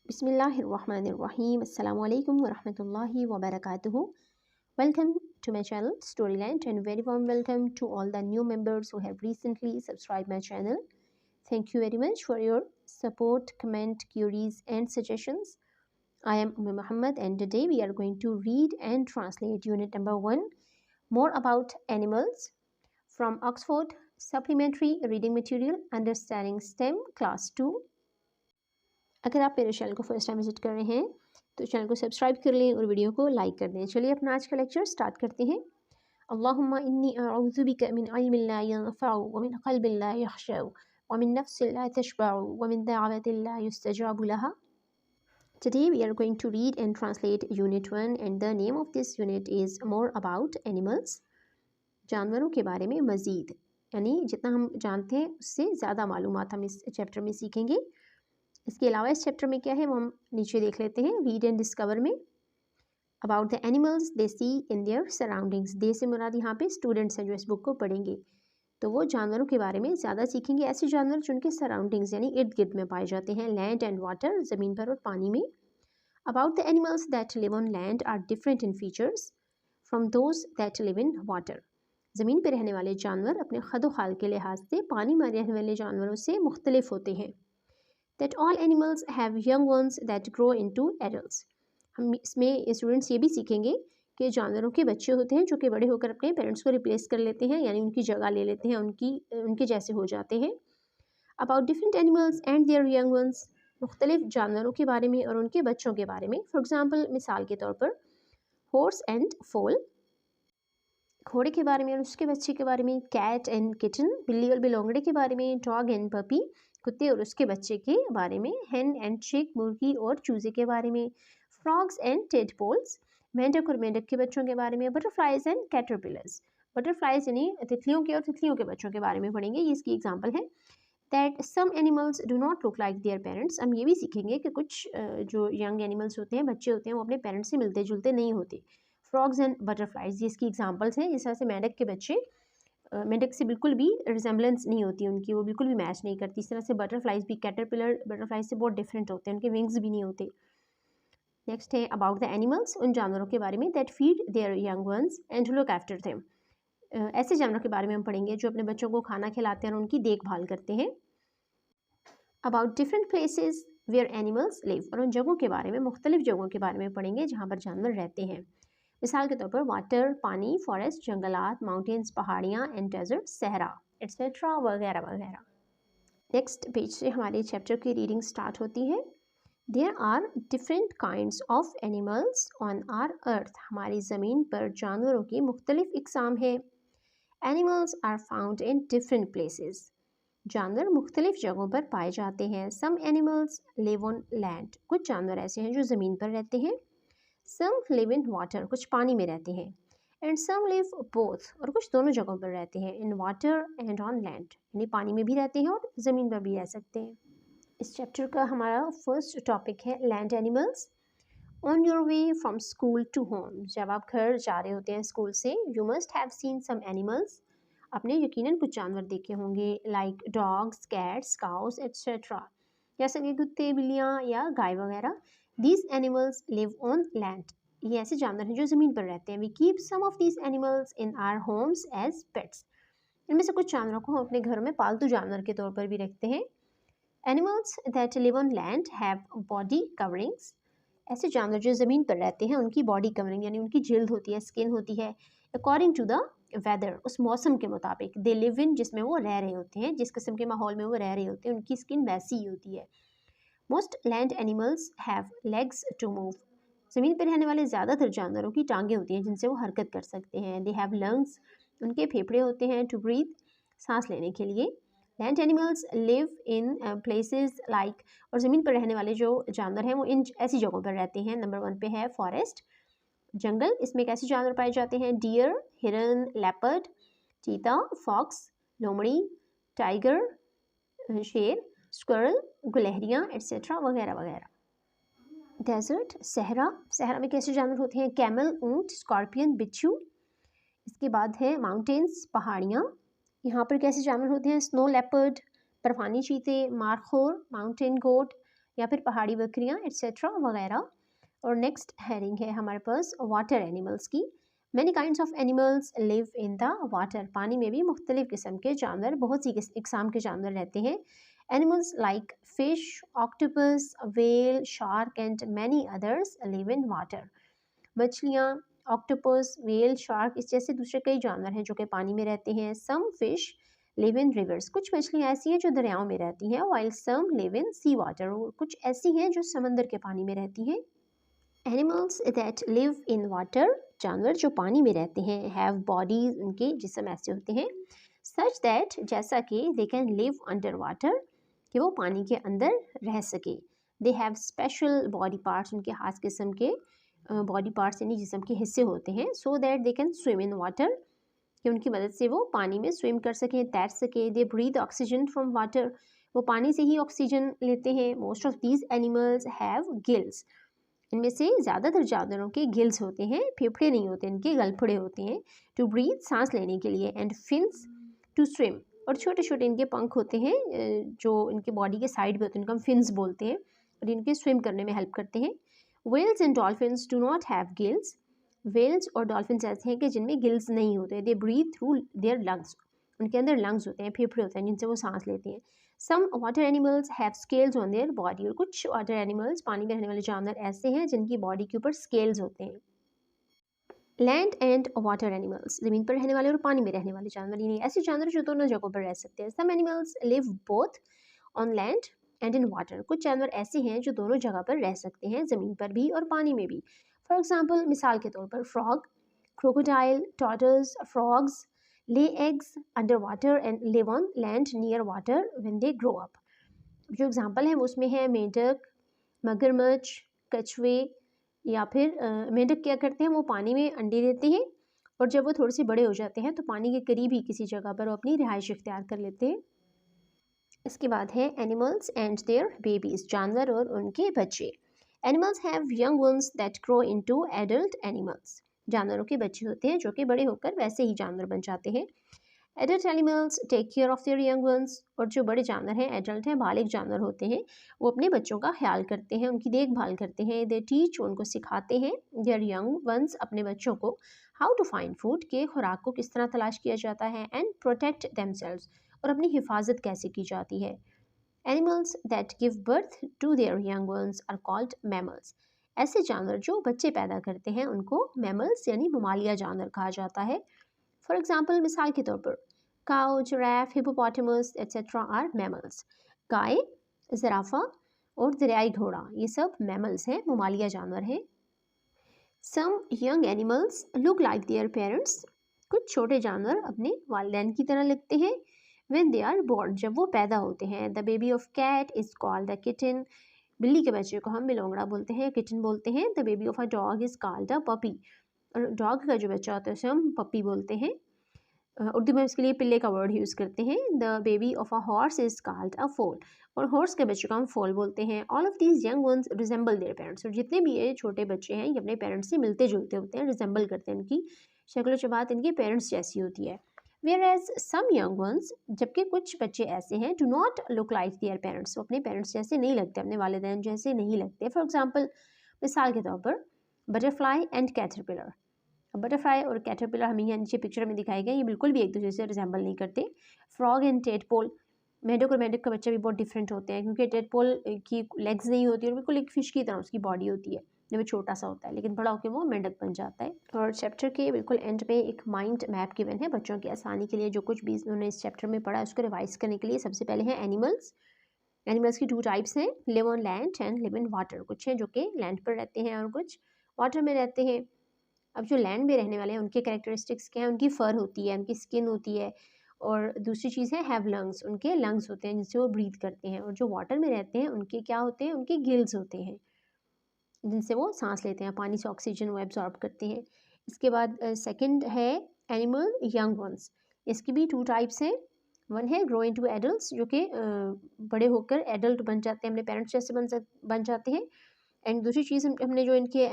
Bismillahirrahmanirrahim. Assalamu alaikum wa rahmatullahi wa barakatuhu. Welcome to my channel Storyland and very warm welcome to all the new members who have recently subscribed my channel. Thank you very much for your support, comment, queries and suggestions. I am Umm Muhammad and today we are going to read and translate unit number 1, More About Animals, from Oxford Supplementary Reading Material, Understanding STEM Class 2. अगर आप मेरे channel को first time visit कर रहे हैं तो channel को subscribe कर लें और वीडियो को लाइक कर दें। चलिए अपना आज का लेक्चर स्टार्ट करते हैं। अल्लाहुम्मा इन्नी अऊज़ु बिका मिन इल्मिन ला यनफ़अु व मिन क़ल्बिन ला यख़शअउ व मिन नफ़्सिन ला तशबअु व मिन दाअवतिन ला युस्तजाबु लहा। Today we are going to read and translate unit 1 and the name of this unit is More About Animals. जानवरों के बारे में मज़ीद, यानी जितना हम जानते हैं उससे ज़्यादा मालूमात हम इस चैप्टर में सीखेंगे। इसके अलावा इस चैप्टर में क्या है वो हम नीचे देख लेते हैं। रीड एंड डिस्कवर में about the animals they see in their surroundings. They से मुराद यहाँ पे स्टूडेंट्स हैं जो इस बुक को पढ़ेंगे, तो वो जानवरों के बारे में ज़्यादा सीखेंगे। ऐसे जानवर जो उनके सराउंडिंग्स यानी इर्द गिर्द में पाए जाते हैं। लैंड एंड वाटर, ज़मीन पर और पानी में। About the animals that live on land are different in features from those that live in water. ज़मीन पर रहने वाले जानवर अपने खदो खाल के लिहाज से पानी में रहने वाले जानवरों से मुख्तलिफ होते हैं। That all animals have young ones that grow into adults. हम इसमें स्टूडेंट्स ये भी सीखेंगे कि जानवरों के बच्चे होते हैं जो कि बड़े होकर अपने पेरेंट्स को रिप्लेस कर लेते हैं, यानी उनकी जगह ले लेते हैं, उनके जैसे हो जाते हैं। About different animals and their young ones. मुख्तलिफ जानवरों के बारे में और उनके बच्चों के बारे में। फॉर एग्जाम्पल, मिसाल के तौर पर horse and foal, घोड़े के बारे में और उसके बच्चे के बारे में। कैट एंड किटन, बिल्ली और बिलोंगड़े के बारे में। डॉग एंड पपी, कुत्ते और उसके बच्चे के बारे में। हेन एंड चिक, मुर्गी और चूजे के बारे में। फ्रॉग्स एंड टेडपोल्स, मेंढक और मेंढक के बच्चों के बारे में। बटरफ्लाइज एंड कैटरपिलर्स, बटरफ्लाइज यानी तितलियों के और तितलियों के बच्चों के बारे में पढ़ेंगे। ये इसकी एग्जाम्पल है। That some animals do not look like their parents. हम ये भी सीखेंगे कि कुछ जो यंग एनिमल्स होते हैं, बच्चे होते हैं, वो अपने पेरेंट्स से मिलते जुलते नहीं होते। फ्रॉग्स एंड बटरफ्लाइज, ये इसकी एग्जाम्पल्स हैं। जिस तरह से मेंढक के बच्चे मेंढक से बिल्कुल भी रिजेंबलेंस नहीं होती उनकी, वो बिल्कुल भी मैच नहीं करती। इस तरह से बटरफ्लाइज भी कैटरपिलर बटरफ्लाइज से बहुत डिफरेंट होते हैं, उनके विंग्स भी नहीं होते। नेक्स्ट है अबाउट द एनिमल्स, उन जानवरों के बारे में। That feed there young once and look after them. ऐसे जानवरों के बारे में हम पढ़ेंगे जो अपने बच्चों को खाना खिलाते हैं और उनकी देखभाल करते हैं। About different places where animals live, और उन जगहों के बारे में, मुख्तलिफ जगहों के बारे में पढ़ेंगे जहाँ पर जानवर रहते हैं। मिसाल के तौर पर वाटर, पानी, फॉरेस्ट, जंगलात, माउंटेन्स, पहाड़ियाँ एंड डेजर्ट, सहरा एट्सेट्रा वगैरह वगैरह। नेक्स्ट पेज से हमारे चैप्टर की रीडिंग स्टार्ट होती है। There are different kinds of animals on our earth. हमारी ज़मीन पर जानवरों की मुख्तलिफ इकसाम है। Animals are found in different places. जानवर मुख्तलिफ जगहों पर पाए जाते हैं। Some animals live on land, कुछ जानवर ऐसे हैं जो ज़मीन पर रहते हैं। सम लिव इन वाटर, कुछ पानी में रहते हैं। एंड सम लिव बोथ, और कुछ दोनों जगहों पर रहते हैं। In water and on land, यानी पानी में भी रहते हैं और ज़मीन पर भी रह सकते हैं। इस चैप्टर का हमारा फर्स्ट टॉपिक है land animals. On your way from school to home, जब आप घर जा रहे होते हैं स्कूल से, you must have seen some animals, आपने यकीनन कुछ जानवर देखे होंगे। Like dogs, cats, cows etcetera, जैसे कि कुत्ते, बिल्लियाँ या गाय वगैरह। These animals live on land, ये ऐसे जानवर हैं जो ज़मीन पर रहते हैं। We keep some of these animals in our Holmes as pets, इनमें से कुछ जानवरों को हम अपने घर में पालतू जानवर के तौर पर भी रखते हैं। Animals that live on land have body coverings, ऐसे जानवर जो ज़मीन पर रहते हैं उनकी बॉडी कवरिंग यानी उनकी जिल्द होती है, स्किन होती है। अकॉर्डिंग टू द वेदर, उस मौसम के मुताबिक। दे लिव इन, जिसमें वो रह रहे होते हैं, जिस किस्म के माहौल में वो रह रहे होते हैं, उनकी स्किन वैसी ही होती है। Most land animals have legs to move, ज़मीन पर रहने वाले ज़्यादातर जानवरों की टांगें होती हैं जिनसे वो हरकत कर सकते हैं। दे हैव लंग्स, उनके फेफड़े होते हैं। टू ब्रीथ, सांस लेने के लिए। Land animals live in places like, और ज़मीन पर रहने वाले जो जानवर हैं वो इन ऐसी जगहों पर रहते हैं। नंबर 1 पे है फॉरेस्ट, जंगल। इसमें कैसे जानवर पाए जाते हैं? डियर, हिरन, लेपर्ड, चीता, फॉक्स, लोमड़ी, टाइगर, शेर, स्क्विरल, गुलहरियाँ एट्सेट्रा वगैरह वगैरह। डेजर्ट, सहरा, सहरा में कैसे जानवर होते हैं? कैमल, ऊंट, स्कॉर्पियन, बिच्छू। इसके बाद है माउंटेन्स, पहाड़ियाँ, यहाँ पर कैसे जानवर होते हैं? स्नो लेपर्ड, बर्फानी चीते, मारखोर, माउंटेन गोट, या फिर पहाड़ी बकरियाँ एट्सेट्रा वगैरह। और नेक्स्ट हेडिंग है हमारे पास वाटर एनिमल्स की। Many kinds of animals live in the water. पानी में भी मुख्तलिफ किस्म के जानवर, बहुत सी इकसाम के जानवर रहते हैं। Animals like fish, octopus, whale, shark and many others live in water. मछलियाँ, ऑक्टोपस, व्हेल, शार्क इस जैसे दूसरे कई जानवर हैं जो कि पानी में रहते हैं। Some fish live in rivers. कुछ मछलियाँ ऐसी हैं जो दरियाओं में रहती हैं। While some live in sea water. और कुछ ऐसी हैं जो समंदर के पानी में रहती हैं। Animals that live in water. जानवर जो पानी में रहते हैं। हैव बॉडीज, उनके जिस्म ऐसे होते हैं। सच दैट, जैसा कि they can live under water, कि वो पानी के अंदर रह सके। They have special body parts, उनके खास किस्म के बॉडी पार्ट्स यानी जिस्म के हिस्से होते हैं। So that they can swim in water, कि उनकी मदद से वो पानी में स्विम कर सकें, तैर सके। They breathe oxygen from water, वो पानी से ही ऑक्सीजन लेते हैं। Most of these animals have gills, इनमें से ज़्यादातर जानवरों के गिल्स होते हैं, फेफड़े नहीं होते, इनके गलफड़े होते हैं। टू ब्रीथ, सांस लेने के लिए। एंड फिन्स टू स्विम, और छोटे छोटे इनके पंख होते हैं जो इनके बॉडी के साइड में होते हैं, इनको हम फिन्स बोलते हैं, और इनके स्विम करने में हेल्प करते हैं। Whales and dolphins do not have gills. Whales और डॉल्फिन्स ऐसे हैं कि जिनमें गिल्स नहीं होते। They breathe through their lungs, उनके अंदर लंग्स होते हैं, फेफड़े होते हैं जिनसे वो सांस लेते हैं। Some water animals have scales on their body, और कुछ वाटर एनिमल्स, पानी में रहने वाले जानवर ऐसे हैं जिनकी बॉडी के ऊपर स्केल्स होते हैं। लैंड एंड वाटर एनिमल्स, ज़मीन पर रहने वाले और पानी में रहने वाले जानवर, यानी ऐसे जानवर जो दोनों जगहों पर रह सकते हैं। Some animals live both on land and in water, कुछ जानवर ऐसे हैं जो दोनों जगह पर रह सकते हैं, ज़मीन पर भी और पानी में भी। फॉर एग्जाम्पल, मिसाल के तौर पर frog, crocodile, turtles, frogs lay eggs underwater and live on land near water when they grow up। जो एग्जांपल है वो उसमें है मेंढक, मगरमच्छ, कछुए, या फिर मेंढक क्या करते हैं, वो पानी में अंडे देते हैं, और जब वो थोड़े से बड़े हो जाते हैं तो पानी के करीब ही किसी जगह पर वो अपनी रिहाइश इख्तियार कर लेते हैं। इसके बाद है एनिमल्स एंड देयर बेबीज, जानवर और उनके बच्चे। Animals have young ones that grow into adult animals, जानवरों के बच्चे होते हैं जो कि बड़े होकर वैसे ही जानवर बन जाते हैं। Adult animals take care of their young ones, और जो बड़े जानवर हैं, एडल्ट हैं, बालिग जानवर होते हैं, वो अपने बच्चों का ख्याल करते हैं, उनकी देखभाल करते हैं। दे टीच, उनको सिखाते हैं, देयर यंग वंस, अपने बच्चों को, हाउ टू फाइंड फूड, के खुराक को किस तरह तलाश किया जाता है, एंड प्रोटेक्ट देमसेल्व्स, और अपनी हिफाजत कैसे की जाती है। Animals that give birth to their young ones are called mammals, ऐसे जानवर जो बच्चे पैदा करते हैं उनको मैमल्स यानी ममालिया जानवर कहा जाता है। फॉर एग्जाम्पल, मिसाल के तौर पर cow, giraffe, hippopotamus etcetera are mammals. गाय, ज़राफ़ा और दरियाई घोड़ा, ये सब मैमल्स हैं, ममालिया जानवर हैं। Some young animals look like their parents, कुछ छोटे जानवर अपने वालिदैन की तरह लगते हैं। When they are born, जब वो पैदा होते हैं। The baby of cat is called a kitten, बिल्ली के बच्चे को हम बिलोंगड़ा बोलते हैं, किटन बोलते हैं। The baby of a dog is called a puppy, और डॉग का जो बच्चा होता है उसे हम पप्पी बोलते हैं। उर्दू में उसके लिए पिल्ले का वर्ड यूज़ करते हैं। The baby of a horse is called a foal, और हॉर्स के बच्चे को हम फोल बोलते हैं। All of these young ones resemble their parents, और जितने भी ये छोटे बच्चे हैं ये अपने पेरेंट्स से मिलते जुलते होते हैं, रिजेंबल करते हैं, इनकी शक्ल शबात इनके पेरेंट्स जैसी होती है। Whereas some young ones, जबकि कुछ बच्चे ऐसे हैं, do not look like their parents, वो अपने पेरेंट्स जैसे नहीं लगते, अपने वालिदैन जैसे नहीं लगते। फॉर एग्जाम्पल, मिसाल के तौर पर बटरफ्लाई एंड कैटरपिलर, बटरफ्लाई और कैटरपिलर हमें यहाँ नीचे पिक्चर में दिखाए गए, ये बिल्कुल भी एक दूसरे से रिजेंबल नहीं करते। फ्रॉग एंड टेडपोल, मेंढक और मेंढक का बच्चा भी बहुत डिफरेंट होते हैं, क्योंकि टेडपोल की लेग्स नहीं होती और बिल्कुल एक फिश की तरह उसकी बॉडी होती है, जब वो छोटा सा होता है, लेकिन बड़ा होकर वो मेंढक बन जाता है। और चैप्टर के बिल्कुल एंड में एक माइंड मैप गिवन है बच्चों की आसानी के लिए, जो कुछ भी उन्होंने इस चैप्टर में पढ़ा उसको रिवाइज करने के लिए। सबसे पहले है एनिमल्स। एनिमल्स की 2 टाइप्स हैं, live on land and live in water. कुछ हैं जो कि लैंड पर रहते हैं और कुछ वाटर में रहते हैं। अब जो लैंड में रहने वाले हैं उनके कैरेक्टरिस्टिक्स क्या हैं, उनकी फर होती है, उनकी स्किन होती है, और दूसरी चीज़ है हैव लंग्स, उनके लंग्स होते हैं जिनसे वो ब्रीथ करते हैं। और जो वाटर में रहते हैं उनके क्या होते हैं, उनके गिल्स होते हैं जिनसे वो सांस लेते हैं, पानी से ऑक्सीजन वो एब्जॉर्ब करते हैं। इसके बाद सेकंड है एनिमल यंग वंस। इसकी भी 2 टाइप्स हैं। वन है ग्रो इनटू एडल्ट्स, जो कि बड़े होकर एडल्ट बन जाते हैं, अपने पेरेंट्स जैसे बन जाते हैं। एंड दूसरी चीज़ हमने जो इनके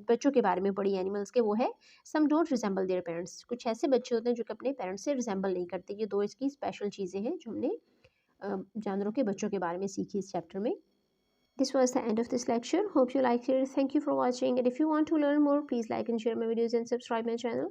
बच्चों के बारे में पढ़ी एनिमल्स के, वो है some don't resemble their parents, कुछ ऐसे बच्चे होते हैं जो कि अपने पेरेंट्स से रिजेंबल नहीं करते। ये 2 इसकी स्पेशल चीज़ें हैं जो हमने जानवरों के बच्चों के बारे में सीखी इस चैप्टर में। This was the end of this lecture. Hope you liked it. Thank you for watching, and if you want to learn more, please like and share my videos and subscribe my channel.